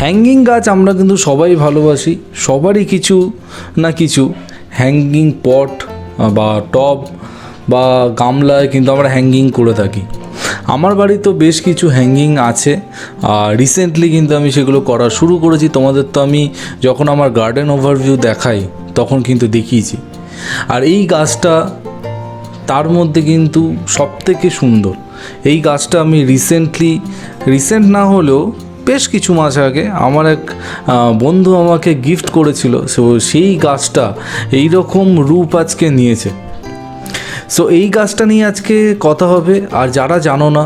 Hanging গাছ আমরা কিন্তু সবাই ভালোবাসি, সবারই কিছু না কিছু হ্যাঙ্গিং পট বা টব বা গামলায় কিন্তু আমরা হ্যাঙ্গিং করে থাকি। আমার বাড়িতেও বেশ কিছু হ্যাঙ্গিং আছে, আর রিসেন্টলি কিন্তু আমি সেগুলো করা শুরু করেছি। তোমাদের তো আমি যখন আমার গার্ডেন ওভারভিউ দেখাই তখন কিন্তু দেখিয়েছি। আর এই গাছটা তার মধ্যে কিন্তু সবথেকে সুন্দর। এই গাছটা আমি রিসেন্ট না হলেও বেশ কিছু মাস আগে আমার এক বন্ধু আমাকে গিফট করেছিল। সো সেই গাছটা এই রকম রূপ আজকে নিয়েছে। সো এই গাছটা নিয়ে আজকে কথা হবে। আর যারা জানো না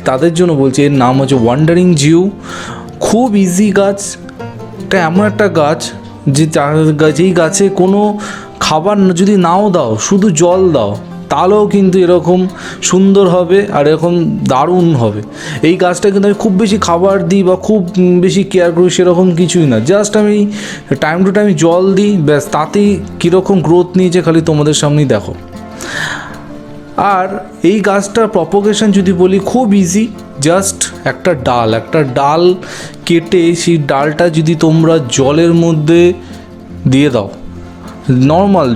তাদের জন্য বলছি, এর নাম হচ্ছে ওয়ান্ডারিং জিউ। খুব ইজি গাছ। এটা এমন একটা গাছ যেই গাছে কোনো খাবার যদি নাও দাও, শুধু জল দাও, তাহলেও কিন্তু এরকম সুন্দর হবে আর এরকম দারুণ হবে। এই গাছটা কিন্তু আমি খুব বেশি খাবার দিই বা খুব বেশি কেয়ার করি সেরকম কিছুই না। জাস্ট আমি টাইম টু টাইম জল দিই, ব্যাস, তাতেই কীরকম গ্রোথ নিয়েছে খালি তোমাদের সামনেই দেখো। আর এই গাছটার প্রপোগেশন যদি বলি, খুব ইজি। জাস্ট একটা ডাল কেটে সেই ডালটা যদি তোমরা জলের মধ্যে দিয়ে দাও, নর্মাল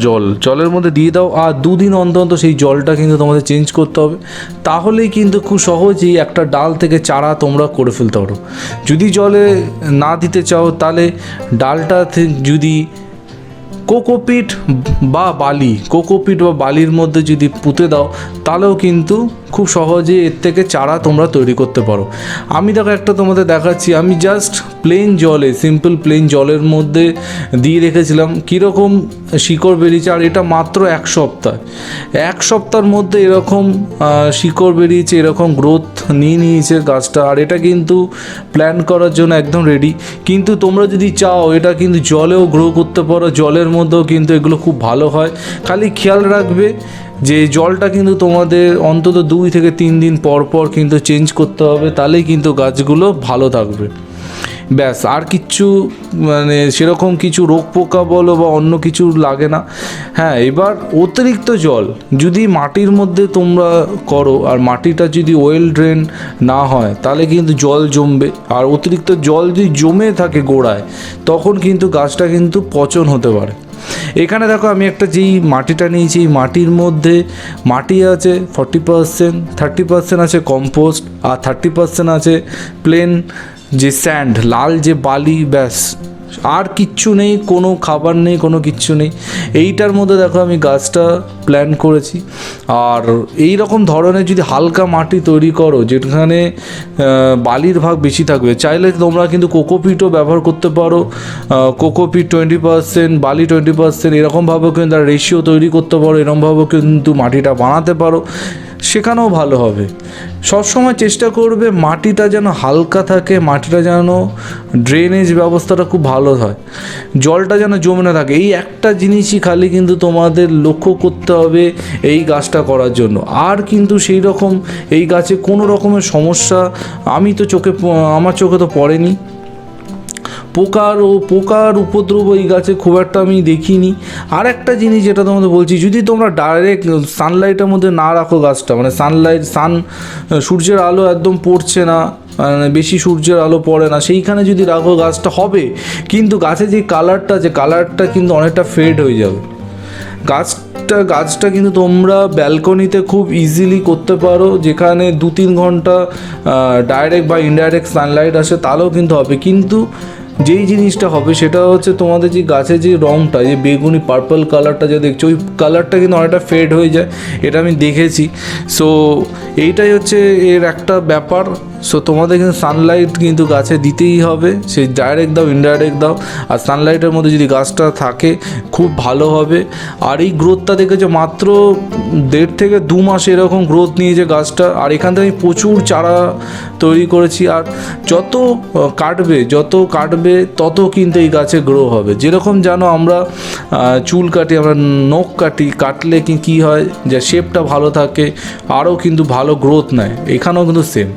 জলের মধ্যে দিয়ে দাও, আর 2 দিন অন্তর সেই জলটা কিন্তু তোমাদের চেঞ্জ করতে হবে। তাহলেই কিন্তু খুব সহজেই একটা ডাল থেকে চারা তোমরা করে ফেলতে পারো। যদি জলে না দিতে চাও তাহলে ডালটা যদি কোকোপিট বা বালির মধ্যে যদি পুঁতে দাও, তাহলেও কিন্তু খুব সহজে এর থেকে চারা তোমরা তৈরি করতে পারো। আমি দেখো একটা তোমাদের দেখাচ্ছি। আমি জাস্ট সিম্পল প্লেন জলের মধ্যে দিয়ে রেখেছিলাম, কীরকম শিকড় বেরিয়েছে। আর এটা মাত্র 1 সপ্তাহের মধ্যে এরকম শিকড় বেরিয়েছে, এরকম গ্রোথ নিয়েছে গাছটা। আর এটা কিন্তু প্ল্যান করার জন্য একদম রেডি। কিন্তু তোমরা যদি চাও এটা কিন্তু জলেও গ্রো করতে পারো, জলের মধ্যেও কিন্তু এগুলো খুব ভালো হয়। খালি খেয়াল রাখবে যে জলটা কিন্তু তোমাদের অন্তত 2 থেকে 3 দিন পর কিন্তু চেঞ্জ করতে হবে, তাহলেই কিন্তু গাছগুলো ভালো থাকবে। ব্যাস, আর কিচ্ছু সেরকম কিছু রোগ পোকা বলো বা অন্য কিছু লাগে না। হ্যাঁ, এবার অতিরিক্ত জল যদি মাটির মধ্যে তোমরা করো, আর মাটিটা যদি ওয়েল ড্রেন না হয়, তাহলে কিন্তু জল জমবে। আর অতিরিক্ত জল যদি জমে থাকে গোড়ায়, তখন কিন্তু গাছটা কিন্তু পচন হতে পারে। এখানে দেখো আমি একটা যেই মাটিটা নিয়েছি, এই মাটির মধ্যে মাটি আছে 40%, 30% আছে কম্পোস্ট, আর 30% আছে প্লেন যে স্যান্ড, লাল যে বালি। ব্যাস, আর কিচ্ছু নেই, কোনো খাবার নেই, কোনো কিচ্ছু নেই। এইটার মধ্যে দেখো আমি গাছটা প্ল্যান করেছি। আর এই রকম ধরনের যদি হালকা মাটি তৈরি করো যেখানে বালির ভাগ বেশি থাকবে, চাইলে তোমরা কিন্তু কোকোপিটও ব্যবহার করতে পারো। কোকোপিট 20%, বালি 20%, এরকমভাবেও কিন্তু রেশিও তৈরি করতে পারো। এরকমভাবেও কিন্তু মাটিটা বানাতে পারো, সেখানেও ভালো হবে। সবসময় চেষ্টা করবে মাটিটা যেন হালকা থাকে, মাটিটা যেন ড্রেনেজ ব্যবস্থাটা খুব ভালো হয়, জলটা যেন জমে না থাকে। এই একটা জিনিসই খালি কিন্তু তোমাদের লক্ষ্য করতে হবে এই গাছটা করার জন্য। আর কিন্তু সেই রকম এই গাছে কোনো রকমের সমস্যা আমার চোখে তো পড়েনি। পোকার উপদ্রব এই গাছে খুব একটা আমি দেখিনি। আর একটা জিনিস যেটা তোমাদের বলছি, যদি তোমরা ডাইরেক্ট সানলাইটের মধ্যে না রাখো গাছটা, সূর্যের আলো একদম পড়ছে না, বেশি সূর্যের আলো পড়ে না, সেইখানে যদি রাখো গাছটা হবে, কিন্তু গাছে যে কালারটা আছে, কালারটা কিন্তু অনেকটা ফেড হয়ে যাবে। গাছটা কিন্তু তোমরা ব্যালকনিতে খুব ইজিলি করতে পারো, যেখানে 2-3 ঘন্টা ডাইরেক্ট বা ইনডাইরেক্ট সানলাইট আসে, তাহলেও কিন্তু হবে। কিন্তু যেই জিনিসটা হবে সেটা হচ্ছে তোমাদের যে গাছের যে রঙটা, যে বেগুনি পার্পল কালারটা যে দেখছো, ওই কালারটা কিন্তু অনেকটা ফেড হয়ে যায়, এটা আমি দেখেছি। সো এইটাই হচ্ছে এর একটা ব্যাপার। সো তোমাদের কিন্তু সানলাইট কিন্তু গাছে দিতেই হবে, সে ডাইরেক্ট দাও ইনডাইরেক্ট দাও। আর সানলাইটের মধ্যে যদি গাছটা থাকে খুব ভালো হবে। আর এই গ্রোথটা দেখেছো মাত্র 1.5 থেকে 2 মাস এরকম গ্রোথ নিয়েছে গাছটা। আর এখান থেকে আমি প্রচুর চারা তৈরি করেছি। আর যত কাটবে তত কিন্তু এই গাছে গ্রো হবে। যেরকম জানো আমরা চুল কাটি, আমরা নখ কাটলে কী হয়, যে শেপটা ভালো থাকে, আরও কিন্তু ভালো গ্রোথ নেয়। এখানেও কিন্তু সেম।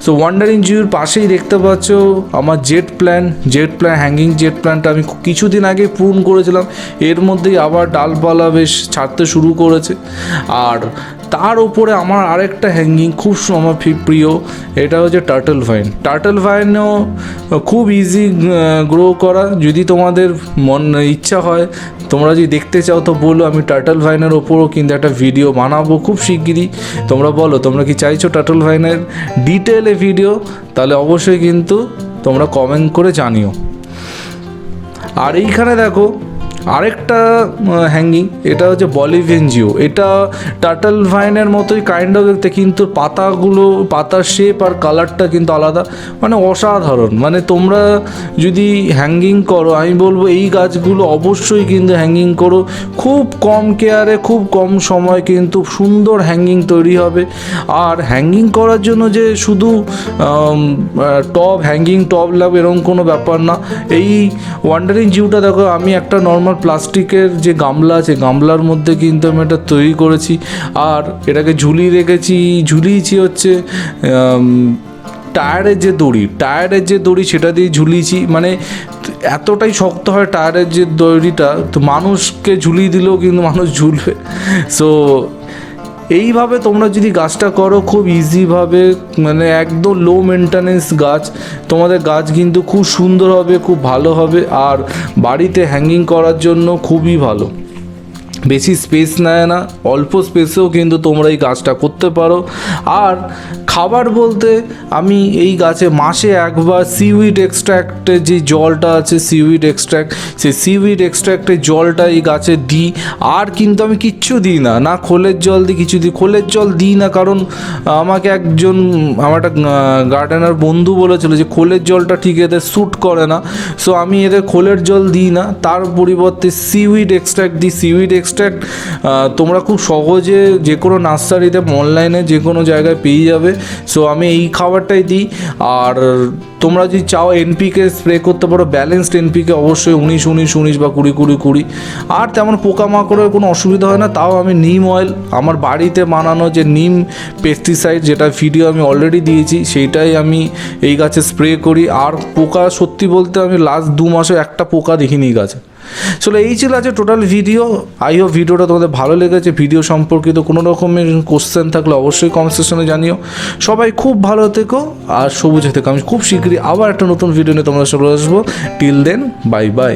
সো ওয়ান্ডারিং জিউর পাশেই দেখতে পাচ্ছ আমার জেট প্ল্যান হ্যাঙ্গিং জেট প্ল্যানটা আমি কিছুদিন আগে প্রুন করেছিলাম। এর মধ্যেই আবার ডালপালা বেশ ছাড়তে শুরু করেছে। আর তার ওপরে আমার আরেকটা হ্যাঙ্গিং খুব আমার প্রিয়, এটা হচ্ছে টার্টল ভাইন। টার্টল ভাইনও খুব ইজি গ্রো করা। যদি তোমাদের ইচ্ছা হয়, তোমরা যদি দেখতে চাও তো বলো, আমি টার্টল ভাইনের ওপরও কিন্তু একটা ভিডিও বানাবো খুব শিগগিরই। তোমরা বলো তোমরা কি চাইছো টার্টল ভাইনের ডিটেলে ভিডিও, তাহলে অবশ্যই কিন্তু তোমরা কমেন্ট করে জানিও। আর এইখানে দেখো আরেকটা হ্যাঙ্গিং, এটা হচ্ছে বলিভিয়ান জিও। এটা টার্টল ভাইনের মতোই কাইন্ড অফ দেখতে, কিন্তু পাতার শেপ আর কালারটা কিন্তু আলাদা, মানে অসাধারণ। মানে তোমরা যদি হ্যাঙ্গিং করো, আমি বলবো এই গাছগুলো অবশ্যই কিন্তু হ্যাঙ্গিং করো। খুব কম কেয়ারে, খুব কম সময় কিন্তু সুন্দর হ্যাঙ্গিং তৈরি হবে। আর হ্যাঙ্গিং করার জন্য যে শুধু হ্যাঙ্গিং টব লাগবে এরকম কোনো ব্যাপার না। এই ওয়ান্ডারিং জিওটা দেখো, আমি একটা নর্মাল প্লাস্টিকের যে গামলা আছে, গামলার মধ্যে কিন্তু আমি এটা তৈরি করেছি, আর এটাকে ঝুলিয়েছি হচ্ছে টায়ারের যে দড়ি সেটা দিয়ে ঝুলিয়েছি। মানে এতটাই শক্ত হয় টায়ারের যে দড়িটা, তো মানুষকে ঝুলিয়ে দিলেও কিন্তু মানুষ ঝুলবে। সো এইভাবে তোমরা যদি গাছটা করো খুব ইজিভাবে, মানে একদম লো মেনটেন্যান্স গাছ, তোমাদের গাছ কিন্তু খুব সুন্দর হবে, খুব ভালো হবে। আর বাড়িতে হ্যাঙ্গিং করার জন্য খুবই ভালো, বেশি স্পেস নেয় না, অল্প স্পেসেও কিন্তু তোমরা এই গাছটা করতে পারো। আর খাবার বলতে আমি এই গাছে মাসে একবার সিউইড এক্সট্র্যাক্টের যে জলটা আছে, সেই সিউইড এক্সট্র্যাক্টের জলটা এই গাছে দিই। আর কিন্তু আমি কিচ্ছু দিই না খোলের জল দিই, কিছু দিই। খোলের জল দিই না কারণ আমাকে আমার একটা গার্ডেনার বন্ধু বলেছিল যে খোলের জলটা ঠিক এদের শ্যুট করে না, সো আমি এদের খোলের জল দিই না, তার পরিবর্তে সিউইড এক্সট্র্যাক্ট দিই। সিউইড এক্সট্র্যাক্ট তোমরা খুব সহজে যে কোনো নার্সারিতে, অনলাইনে যে কোনো জায়গায় পেয়ে যাবে। সো আমি এই খাবারটাই দিই। আর তোমরা যদি চাও এনপিকে স্প্রে করতে পারো, ব্যালেন্সড এনপিকে অবশ্যই 19-19-19 বা 20-20-20। আর তেমন পোকামাকড়ের কোনো অসুবিধা হয় না। তাও আমি নিম অয়েল, আমার বাড়িতে বানানো যে নিম পেস্টিসাইড, যেটা ভিডিও আমি অলরেডি দিয়েছি, সেইটাই আমি এই গাছে স্প্রে করি। আর পোকা সত্যি বলতে আমি লাস্ট 2 মাসে একটা পোকা দেখিনি গাছে। চলো, এই ছিল আছে টোটাল ভিডিও। আই হোপ ভিডিওটা তোমাদের ভালো লেগেছে। ভিডিও সম্পর্কিত কোনো রকমের কোশ্চেন থাকলে অবশ্যই কমেন্ট সেকশনে জানিও। সবাই খুব ভালো থেকো আর সবুজে থেকো। আমি খুব শীঘ্রই আবার একটা নতুন ভিডিও নিয়ে তোমাদের চলে আসবো। Till then, bye by.